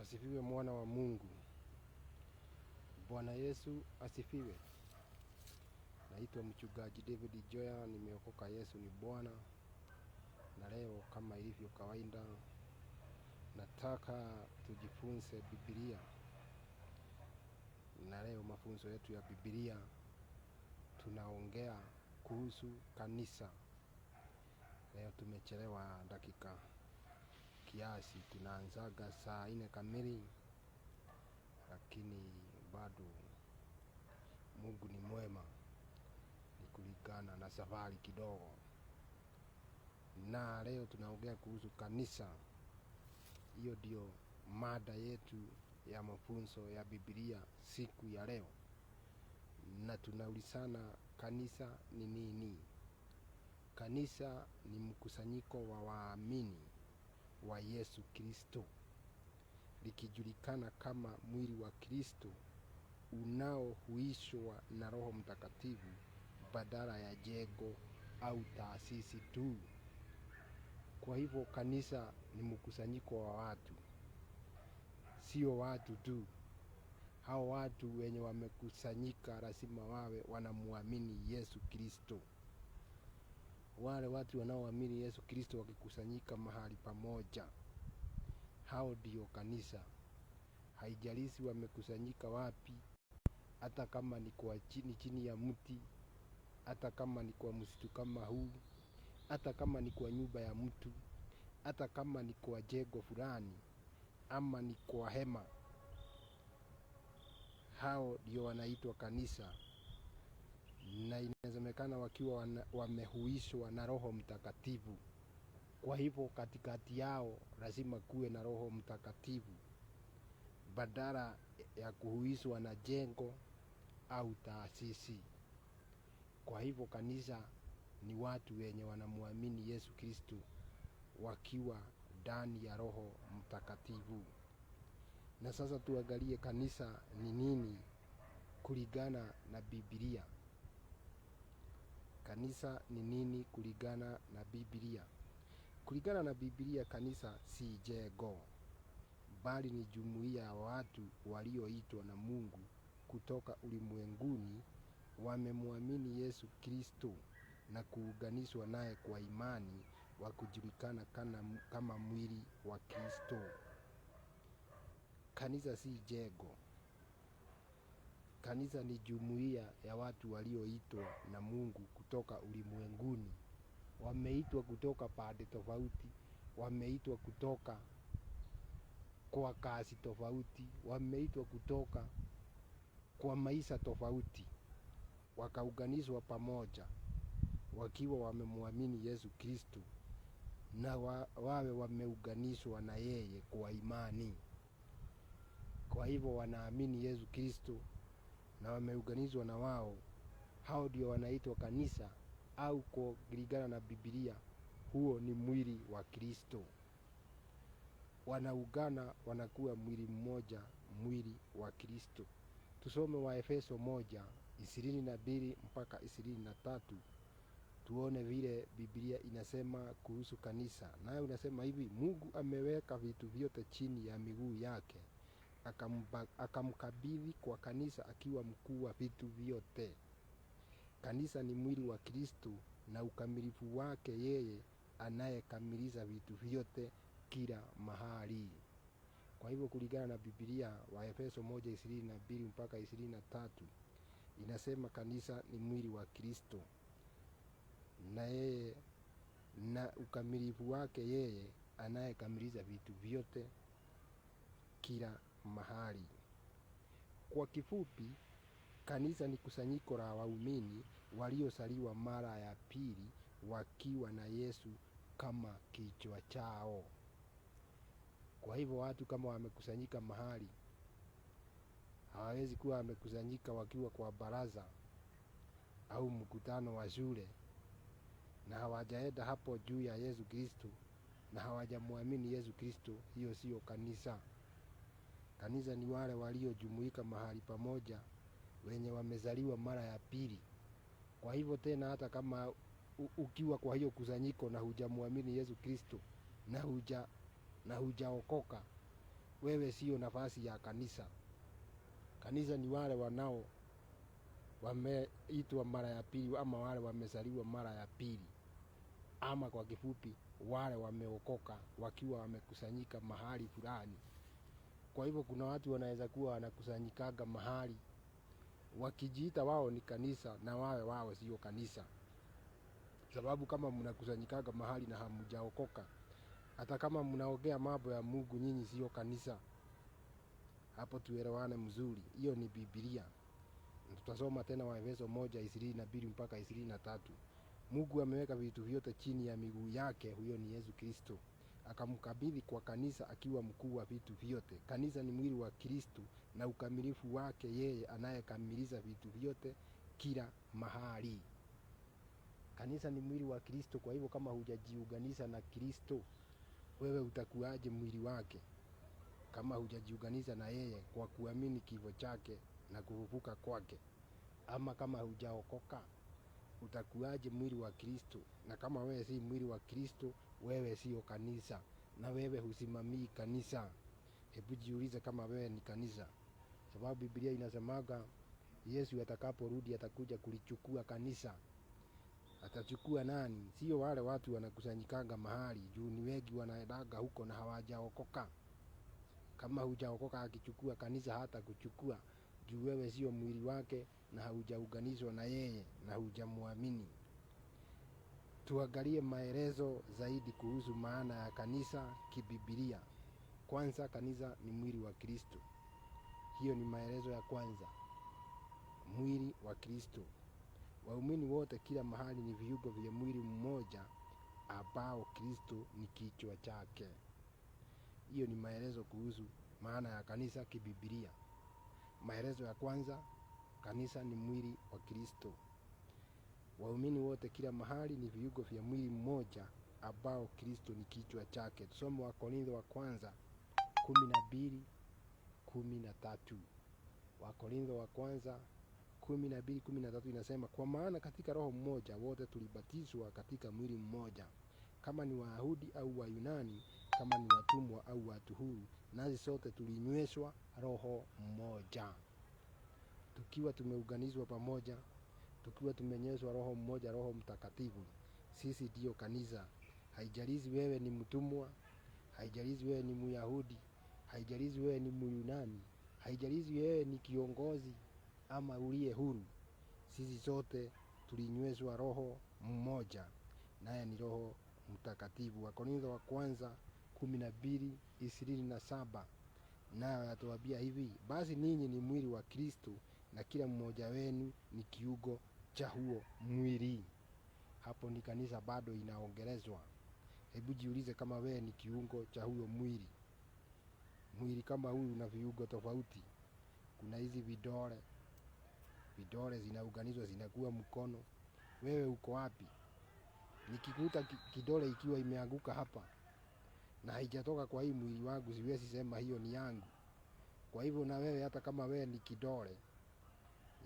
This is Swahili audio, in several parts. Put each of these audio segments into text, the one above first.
Asifiwe mwana wa Mungu. Bwana Yesu asifiwe. Naitwa mchungaji David Joya, nimeokoka. Yesu ni Bwana. Na leo kama ilivyo kawaida, nataka tujifunze Biblia. Na leo mafunzo yetu ya Biblia tunaongea kuhusu kanisa. Leo tumechelewa dakika kiasi, tunaanzaga saa 4 kamili, lakini bado Mungu ni mwema, ni kulingana na safari kidogo. Na leo tunaongea kuhusu kanisa. Hiyo ndio mada yetu ya mafunzo ya Biblia siku ya leo. Na tunaulizana, kanisa ni nini? Kanisa ni mkusanyiko wa waamini wa Yesu Kristo, likijulikana kama mwili wa Kristo unaohuishwa na Roho Mtakatifu badala ya jengo au taasisi tu. Kwa hivyo kanisa ni mkusanyiko wa watu, sio watu tu. Hao watu wenye wamekusanyika lazima wawe wanamuamini Yesu Kristo. Wale watu wanaoamini Yesu Kristo wakikusanyika mahali pamoja, hao ndio kanisa. Haijalishi wamekusanyika wapi, hata kama ni kwa chini ya mti, hata kama ni kwa msitu kama huu, hata kama ni kwa nyumba ya mtu, hata kama ni kwa jengo fulani, ama ni kwa hema, hao ndio wanaitwa kanisa. Na inasemekana wakiwa wamehuishwa na Roho Mtakatifu. Kwa hivyo katikati yao lazima kuwe na Roho Mtakatifu, badala ya kuhuishwa na jengo au taasisi. Kwa hivyo kanisa ni watu wenye wanamuamini Yesu Kristo wakiwa ndani ya Roho Mtakatifu. Na sasa tuangalie kanisa ni nini kulingana na Biblia. Kanisa ni nini kulingana na Biblia? Kulingana na Biblia, kanisa si jengo, bali ni jumuiya ya watu walioitwa na Mungu kutoka ulimwenguni, wamemwamini Yesu Kristo na kuunganishwa naye kwa imani, wa kujulikana kama mwili wa Kristo. Kanisa si jengo. Kanisa ni jumuiya ya watu walioitwa na Mungu kutoka ulimwenguni. Wameitwa kutoka pande tofauti, wameitwa kutoka kwa kazi tofauti, wameitwa kutoka kwa maisha tofauti, wakaunganishwa pamoja wakiwa wamemwamini Yesu Kristo, na wawe wameunganishwa na yeye kwa imani. Kwa hivyo wanaamini Yesu Kristo na wameunganishwa na wao, hao ndio wanaitwa kanisa, au kulingana na Biblia, huo ni mwili wa Kristo. Wanaungana, wanakuwa mwili mmoja, mwili wa Kristo. Tusome Waefeso 1:22 mpaka 23, tuone vile Biblia inasema kuhusu kanisa. Nayo unasema hivi: Mungu ameweka vitu vyote chini ya miguu yake, akamkabidhi kwa kanisa akiwa mkuu wa vitu vyote. Kanisa ni mwili wa Kristo na ukamilifu wake, yeye anayekamilisha vitu vyote kila mahali. Kwa hivyo kulingana na Biblia, Waefeso 1:22 mpaka 23 inasema kanisa ni mwili wa Kristo na yeye na ukamilifu wake, yeye anayekamilisha vitu vyote kila mahali. Kwa kifupi, kanisa ni kusanyiko la waumini waliozaliwa mara ya pili, wakiwa na Yesu kama kichwa chao. Kwa hivyo watu kama wamekusanyika mahali, hawawezi kuwa wamekusanyika wakiwa kwa baraza au mkutano wa shule na hawajaenda hapo juu ya Yesu Kristo na hawajamwamini Yesu Kristo. Hiyo sio kanisa. Kanisa ni wale waliojumuika mahali pamoja, wenye wamezaliwa mara ya pili. Kwa hivyo tena, hata kama ukiwa kwa hiyo kusanyiko na hujamwamini Yesu Kristo na hujaokoka, wewe sio nafasi ya kanisa. Kanisa ni wale wanao wameitwa mara ya pili, ama wale wamezaliwa mara ya pili, ama kwa kifupi wale wameokoka wakiwa wamekusanyika mahali fulani. Kwa hivyo kuna watu wanaweza kuwa wanakusanyikaga mahali wakijiita wao ni kanisa, na wao sio kanisa. Sababu kama mnakusanyikaga mahali na hamujaokoka, hata kama mnaongea mambo ya Mungu, nyinyi sio kanisa. Hapo tuelewane mzuri. Hiyo ni Biblia. Tutasoma tena Waefeso 1:22 mpaka 23. Mungu ameweka vitu vyote chini ya miguu yake, huyo ni Yesu Kristo. Akamkabidhi kwa kanisa akiwa mkuu wa vitu vyote. Kanisa ni mwili wa Kristo na ukamilifu wake yeye anayekamiliza vitu vyote kila mahali. Kanisa ni mwili wa Kristo. Kwa hivyo kama hujajiunganisha na Kristo, wewe utakuwaje mwili wake? Kama hujajiunganisha na yeye kwa kuamini kifo chake na kufufuka kwake, ama kama hujaokoka, utakuwaje mwili wa Kristo? Na kama wewe si mwili wa Kristo, wewe sio kanisa, na wewe husimamii kanisa. Hebu jiulize kama wewe ni kanisa, sababu Biblia inasemaga Yesu atakaporudi atakuja kulichukua kanisa. Atachukua nani? Sio wale watu wanakusanyikanga mahali, juu ni wengi wanaendaga huko na hawajaokoka. Kama hujaokoka, akichukua kanisa hata kuchukua, juu wewe sio mwili wake na haujaunganishwa na yeye na hujamwamini. Tuangalie maelezo zaidi kuhusu maana ya kanisa kiBiblia. Kwanza, kanisa ni mwili wa Kristo. Hiyo ni maelezo ya kwanza. Mwili wa Kristo. Waumini wote kila mahali ni viungo vya mwili mmoja ambao Kristo ni kichwa chake. Hiyo ni maelezo kuhusu maana ya kanisa kiBiblia. Maelezo ya kwanza, kanisa ni mwili wa Kristo. Waumini wote kila mahali ni viungo vya mwili mmoja ambao Kristo ni kichwa chake. Tusome Wakorintho wa kwanza 12:13. Wakorintho wa kwanza 12:13 inasema, kwa maana katika roho mmoja wote tulibatizwa katika mwili mmoja, kama ni Wayahudi au Wayunani, kama ni watumwa au watu huru, nasi sote tulinyweshwa roho mmoja. Tukiwa tumeunganishwa pamoja, tukiwa tumenyweshwa roho mmoja, Roho Mtakatifu, sisi ndio kanisa. Haijalishi wewe ni mtumwa, haijalishi wewe ni Myahudi, haijalishi wewe ni Myunani, haijalishi wewe ni kiongozi ama uliye huru, sisi sote tulinyweshwa roho mmoja, naye ni Roho Mtakatifu. Wakorintho wa kwanza 12:27 nayo yatuambia hivi, basi ninyi ni mwili wa Kristo na kila mmoja wenu ni kiungo cha huo mwili. Hapo ni kanisa bado inaongelezwa. Hebu jiulize kama wewe ni kiungo cha huo mwili. Mwili kama huu una viungo tofauti. Kuna hizi vidole zinaunganishwa zinakuwa mkono. Wewe uko wapi? Nikikuta kidole ikiwa imeanguka hapa na haijatoka kwa hii mwili wangu, siwezi sema hiyo ni yangu. Kwa hivyo na wewe, hata kama wewe ni kidole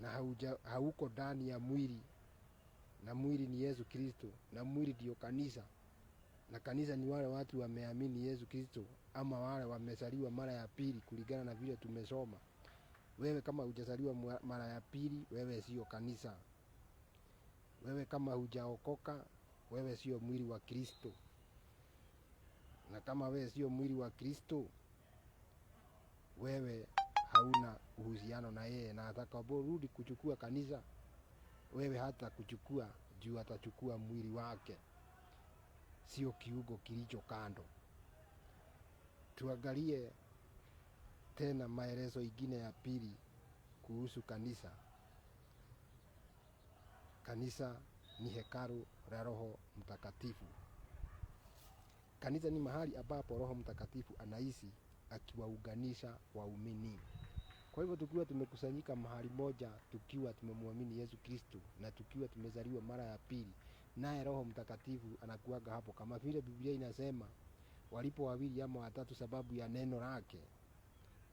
na hauko ndani ya mwili, na mwili ni Yesu Kristo, na mwili ndio kanisa, na kanisa ni wale watu wameamini Yesu Kristo, ama wale wamezaliwa mara ya pili kulingana na vile tumesoma. Wewe kama hujazaliwa mara ya pili, wewe sio kanisa. Wewe kama hujaokoka, wewe sio mwili wa Kristo. Na kama wewe sio mwili wa Kristo, wewe hauna uhusiano na yeye, na atakaporudi kuchukua kanisa, wewe hata kuchukua, juu atachukua mwili wake, sio kiungo kilicho kando. Tuangalie tena maelezo ingine ya pili kuhusu kanisa. Kanisa ni hekalu la Roho Mtakatifu. Kanisa ni mahali ambapo Roho Mtakatifu anaishi akiwaunganisha waumini. Kwa hivyo tukiwa tumekusanyika mahali moja, tukiwa tumemwamini Yesu Kristo na tukiwa tumezaliwa mara ya pili, naye Roho Mtakatifu anakuaga hapo, kama vile Biblia inasema walipo wawili ama watatu sababu ya neno lake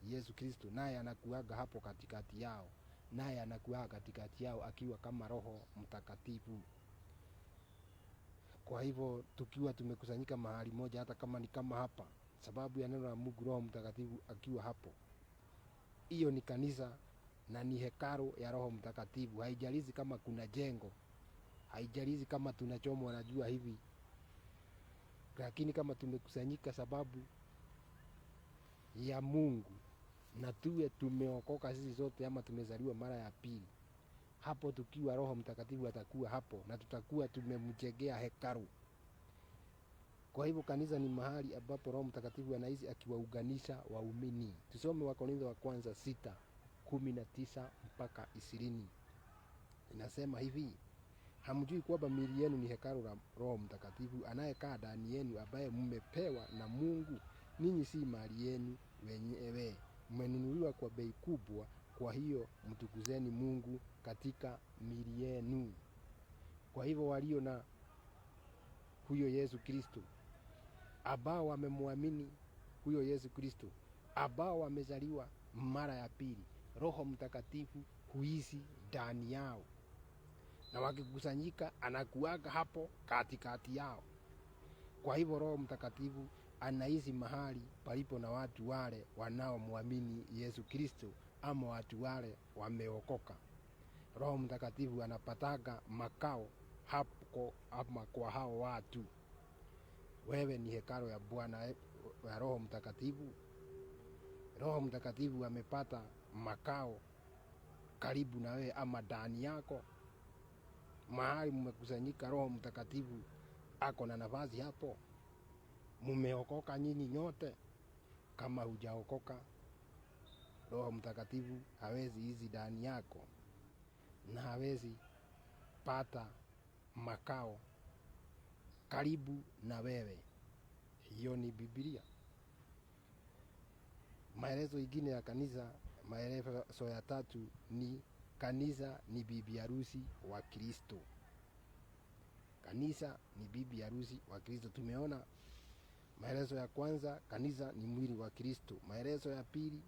Yesu Kristo, naye anakuaga hapo katikati yao, naye anakuaga katikati yao akiwa kama Roho Mtakatifu. Kwa hivyo tukiwa tumekusanyika mahali moja, hata kama ni kama hapa, sababu ya neno la Mungu, Roho Mtakatifu akiwa hapo. Hiyo ni kanisa na ni hekalu ya Roho Mtakatifu. Haijalishi kama kuna jengo, haijalishi kama tunachomwa na jua hivi, lakini kama tumekusanyika sababu ya Mungu na tuwe tumeokoka sisi zote, ama tumezaliwa mara ya pili, hapo tukiwa, Roho Mtakatifu atakuwa hapo na tutakuwa tumemjengea hekalu. Kwa hivyo kanisa ni mahali ambapo Roho Mtakatifu anaishi akiwaunganisha waumini. Tusome Wakorintho wa kwanza 6:19 mpaka 20. Inasema hivi: hamjui kwamba miili yenu ni hekalu la Roho Mtakatifu anayekaa ndani yenu, ambaye mmepewa na Mungu? Ninyi si mali yenu wenyewe, mmenunuliwa kwa bei kubwa. Kwa hiyo mtukuzeni Mungu katika miili yenu. Kwa hivyo walio na huyo Yesu Kristo, ambao wamemwamini huyo Yesu Kristo, ambao wamezaliwa mara ya pili, Roho Mtakatifu huishi ndani yao, na wakikusanyika anakuaga hapo katikati yao. Kwa hivyo Roho Mtakatifu anaishi mahali palipo na watu wale wanaomwamini Yesu Kristo, ama watu wale wameokoka. Roho Mtakatifu anapataga makao hapo ama kwa hao watu. Wewe ni hekalu ya Bwana ya Roho Mtakatifu. Roho Mtakatifu amepata makao karibu na wewe ama ndani yako. Mahali mmekusanyika, Roho Mtakatifu ako na nafasi hapo. Mumeokoka nyinyi nyote. Kama hujaokoka, Roho Mtakatifu hawezi hizi ndani yako na hawezi pata makao karibu na wewe. Hiyo ni Biblia. Maelezo ingine ya kanisa, maelezo ya 3 ni kanisa ni bibi harusi wa Kristo. Kanisa ni bibi harusi wa Kristo. Tumeona maelezo ya kwanza, kanisa ni mwili wa Kristo. Maelezo ya pili,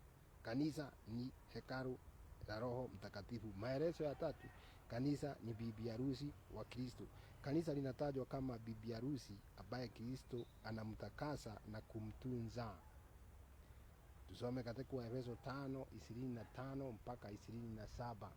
kanisa ni hekalu la Roho Mtakatifu. Maelezo ya 3, kanisa ni bibi harusi wa Kristo. Kanisa linatajwa kama bibi harusi ambaye Kristo anamtakasa na kumtunza. Tusome katika Efeso 5:25 mpaka 27.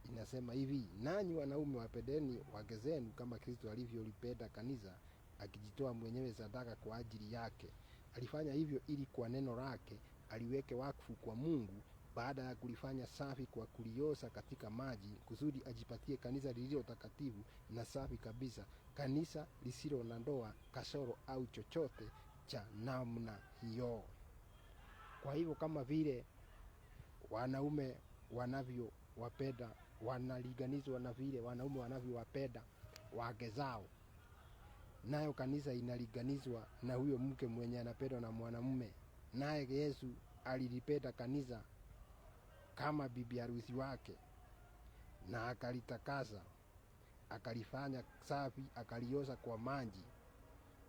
Inasema hivi: nanyi wanaume wapendeni wake zenu kama Kristo alivyolipenda kanisa, akijitoa mwenyewe sadaka kwa ajili yake. Alifanya hivyo ili kwa neno lake aliweke wakfu kwa Mungu, baada ya kulifanya safi kwa kuliosha katika maji, kusudi ajipatie kanisa lililo takatifu na safi kabisa, kanisa lisilo na ndoa, kasoro au chochote cha namna hiyo. Kwa hivyo kama vile wanaume wanavyowapenda, wanaliganizwa na vile wanaume wanavyowapenda wake zao, nayo kanisa inaliganizwa na huyo mke mwenye anapendwa na mwanamume. Naye Yesu alilipenda kanisa kama bibi harusi wake, na akalitakasa, akalifanya safi, akaliosha kwa maji,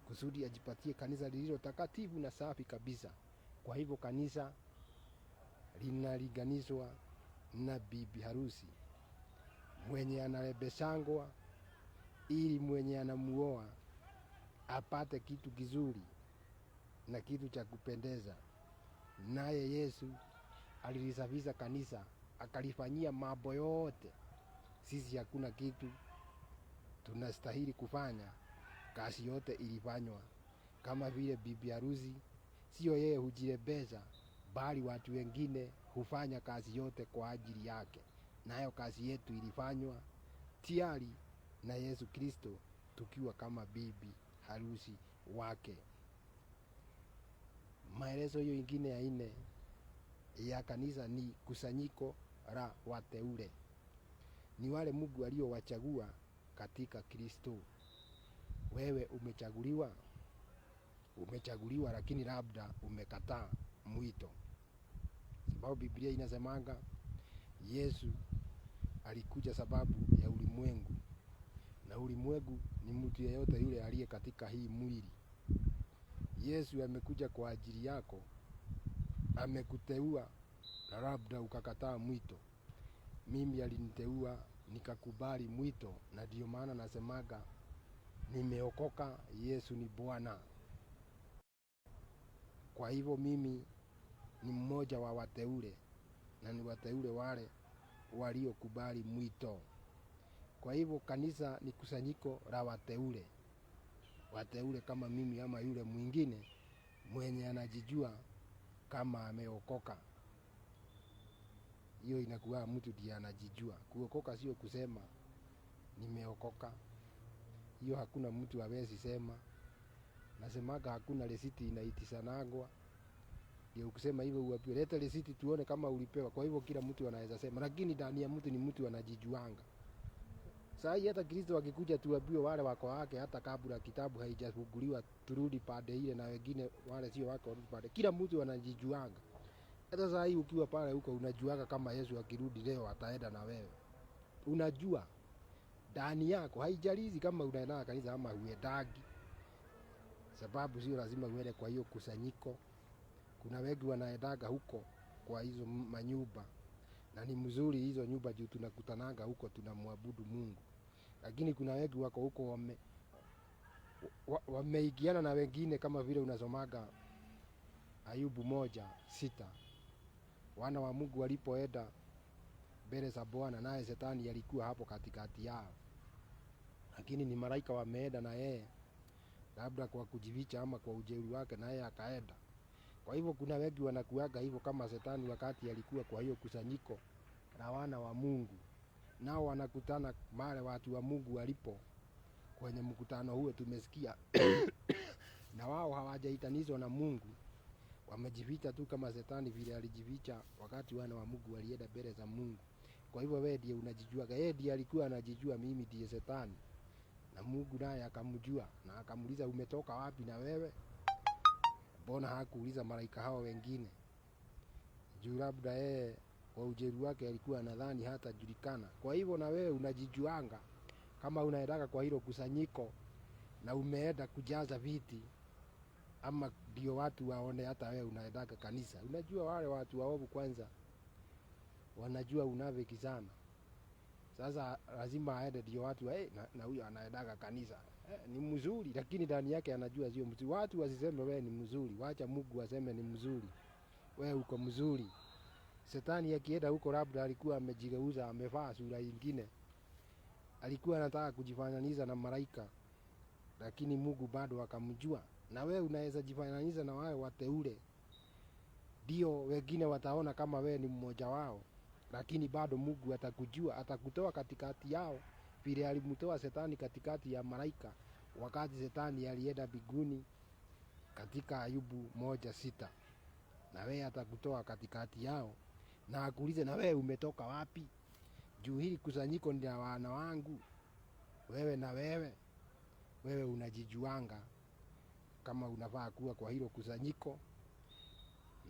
kusudi ajipatie kanisa lililo takatifu na safi kabisa. Kwa hivyo kanisa linaliganizwa na bibi harusi mwenye analebeshangwa, ili mwenye anamuoa apate kitu kizuri na kitu cha kupendeza. Naye Yesu alilisafisha kanisa, akalifanyia mambo yote. Sisi hakuna kitu tunastahili kufanya, kazi yote ilifanywa. Kama vile bibi harusi, sio yeye hujirebeza, bali watu wengine hufanya kazi yote kwa ajili yake. Nayo kazi yetu ilifanywa tayari na Yesu Kristo, tukiwa kama bibi harusi wake. Maelezo hiyo ingine ya 4 ya kanisa ni kusanyiko la wateule. Ni wale Mungu aliowachagua katika Kristo. Wewe umechaguliwa? Umechaguliwa, lakini labda umekataa mwito. Sababu Biblia inasemanga Yesu alikuja sababu ya ulimwengu, na ulimwengu ni mtu yeyote yule aliye katika hii mwili. Yesu amekuja kwa ajili yako, amekuteua, na labda ukakataa mwito. Mimi aliniteua nikakubali mwito, na ndio maana nasemaga nimeokoka. Yesu ni Bwana. Kwa hivyo mimi ni mmoja wa wateule, na ni wateule wale waliokubali mwito. Kwa hivyo kanisa ni kusanyiko la wateule. Wateule kama mimi ama yule mwingine mwenye anajijua kama ameokoka. Hiyo inakuwa mtu ndiye anajijua. Kuokoka sio kusema nimeokoka. Hiyo hakuna mtu hawezi sema. Nasemaga hakuna resiti inaitisanagwa. Ndio ukisema hivyo uambiwe leta resiti tuone kama ulipewa. Kwa hivyo kila mtu anaweza sema, lakini ndani ya mtu ni mtu anajijuanga. Sasa hata Kristo akikuja tuambiwe wale wako wake hata kabla kitabu haijafunguliwa turudi pande ile, na wengine wale sio wako warudi pande. Kila mtu anajijuanga. Hata sasa hii ukiwa pale huko unajuaga kama Yesu akirudi leo ataenda na wewe. Unajua ndani yako, haijalishi kama unaenda kanisa ama huendagi. Sababu sio lazima uende kwa hiyo kusanyiko. Kuna wengi wanaendaga huko kwa hizo manyumba. Na ni mzuri hizo nyumba juu tunakutanaga huko tunamwabudu Mungu. Lakini kuna wengi wako huko wameigiana na wengine, kama vile unasomaga Ayubu 1:6. Wana wa Mungu walipoenda mbele za Bwana, naye Shetani alikuwa hapo katikati yao. Lakini ni malaika wameenda na yeye, labda kwa kujificha ama kwa ujeuri wake, na yeye akaenda. Kwa hivyo kuna wengi wanakuaga hivyo kama Shetani wakati alikuwa kwa hiyo kusanyiko la wana wa Mungu. Nao wanakutana mara watu wa Mungu walipo kwenye mkutano huo tumesikia. Na wao hawajaitanishwa na Mungu. Wamejificha tu kama Shetani vile alijificha wakati wana wa Mungu walienda mbele za Mungu. Kwa hivyo wewe ndiye unajijuaga. Yeye ndiye alikuwa anajijua mimi ndiye Shetani. Na Mungu naye akamjua na akamuuliza umetoka wapi na wewe? Mbona hakuuliza malaika hao wengine? Juu labda yeye kwa ujeuri wake alikuwa anadhani hata julikana. Kwa hivyo na wewe unajijuanga kama unaendaga kwa hilo kusanyiko na umeenda kujaza viti, ama ndio watu waone hata wewe unaendaga kanisa. Unajua wale watu waovu kwanza wanajua unafiki sana. Sasa lazima aende ndio watu na huyo anaendaga kanisa. Ni mzuri, lakini ndani yake anajua sio mzuri. Watu wasiseme wewe ni mzuri, wacha Mungu aseme ni mzuri. Wewe uko mzuri. Shetani akienda huko labda alikuwa amejigeuza, amevaa sura nyingine. Alikuwa anataka kujifananisha na malaika, lakini Mungu bado akamjua. Na wewe unaweza jifananisha na wale wateule. Ndio wengine wataona kama wewe ni mmoja wao, lakini bado Mungu atakujua, atakutoa katikati yao vile alimtoa Shetani katikati ya malaika wakati Shetani alienda mbinguni katika Ayubu 1:6. Na wewe atakutoa katikati yao na akuulize na wewe umetoka wapi? Juu hili kusanyiko ni la wana wangu. Wewe na wewe unajijuanga kama unafaa kuwa kwa hilo kusanyiko,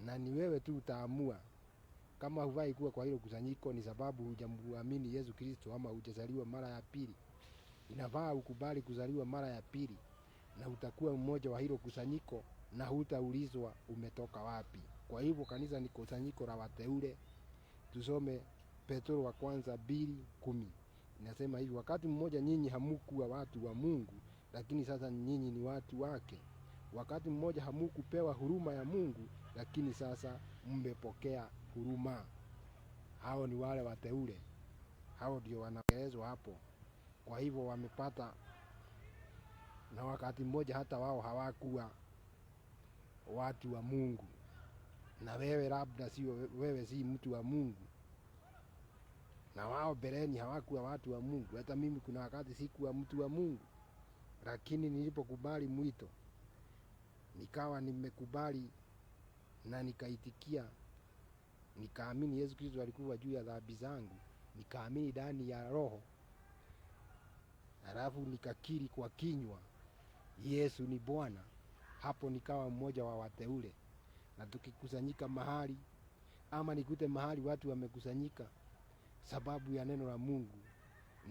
na ni wewe tu utaamua kama hufai kuwa kwa hilo kusanyiko ni sababu hujamwamini Yesu Kristo ama hujazaliwa mara ya pili. Inafaa ukubali kuzaliwa mara ya pili na utakuwa mmoja wa hilo kusanyiko na hutaulizwa umetoka wapi. Kwa hivyo kanisa ni kusanyiko la wateule. Tusome Petro wa kwanza 2:10. Inasema hivi, wakati mmoja nyinyi hamukuwa watu wa Mungu, lakini sasa nyinyi ni watu wake. Wakati mmoja hamukupewa huruma ya Mungu, lakini sasa mmepokea huruma. Hao ni wale wateule. Hao ndio wanaelezwa hapo. Kwa hivyo wamepata, na wakati mmoja hata wao hawakuwa watu wa Mungu. Na wewe labda wewe si mtu wa Mungu. Na wao beleni hawakuwa watu wa Mungu. Hata mimi kuna wakati sikuwa mtu wa Mungu. Lakini nilipokubali mwito, nikawa nimekubali na nikaitikia, nikaamini Yesu Kristo alikuwa juu ya dhambi zangu, nikaamini ndani ya roho, halafu nikakiri kwa kinywa Yesu ni Bwana. Hapo nikawa mmoja wa wateule. Na tukikusanyika mahali ama nikute mahali watu wamekusanyika sababu ya neno la Mungu,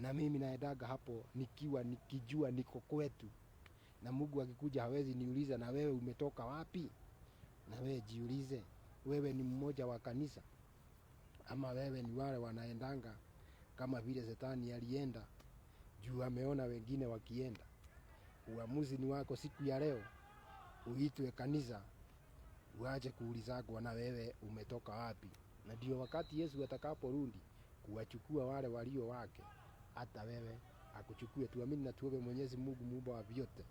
na mimi naendaga hapo nikijua niko kwetu. Na Mungu akikuja hawezi niuliza na wewe umetoka wapi? Na wewe jiulize, wewe ni mmoja wa kanisa ama wewe ni wale wanaendanga kama vile Shetani alienda juu ameona wengine wakienda? Uamuzi ni wako siku ya leo. Uitwe kanisa, uache kuulizagwa na wewe umetoka wapi. Na ndio wakati Yesu atakaporudi kuwachukua wale walio wake, hata wewe akuchukue. Tuamini na tuombe. Mwenyezi Mungu muumba wa vyote,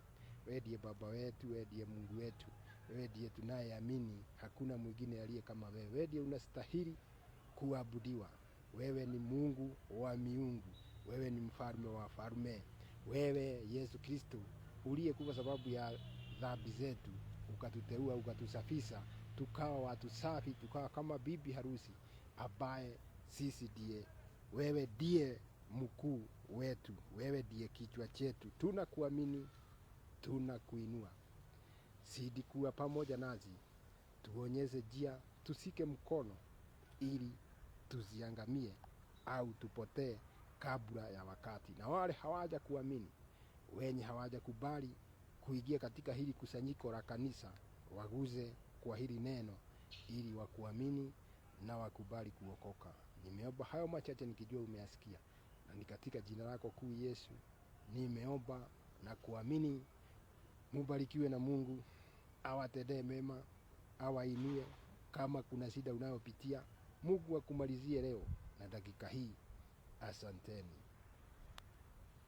wewe ndiye baba wetu, wewe ndiye Mungu wetu, wewe ndiye tunayeamini hakuna mwingine aliye kama wewe. Wewe ndiye unastahili kuabudiwa. Wewe ni Mungu wa miungu, wewe ni mfalme wa falme. Wewe Yesu Kristo uliyekufa sababu ya dhambi zetu, ukatuteua, ukatusafisha, tukawa watu safi, tukawa kama bibi harusi ambaye sisi ndiye. Wewe ndiye mkuu wetu, wewe ndiye kichwa chetu. Tunakuamini, tunakuinua. Zidi kuwa pamoja nasi, tuonyeshe njia, tusike mkono ili tusiangamie au tupotee kabla ya wakati. Na wale hawaja kuamini, wenye hawaja kubali kuingia katika hili kusanyiko la kanisa, waguze kwa hili neno ili wakuamini na wakubali kuokoka. Nimeomba hayo machache nikijua umeyasikia, na ni katika jina lako kuu Yesu nimeomba na kuamini. Mubarikiwe na Mungu awatendee mema, awainue. Kama kuna shida unayopitia, Mungu akumalizie leo na dakika hii. Asanteni.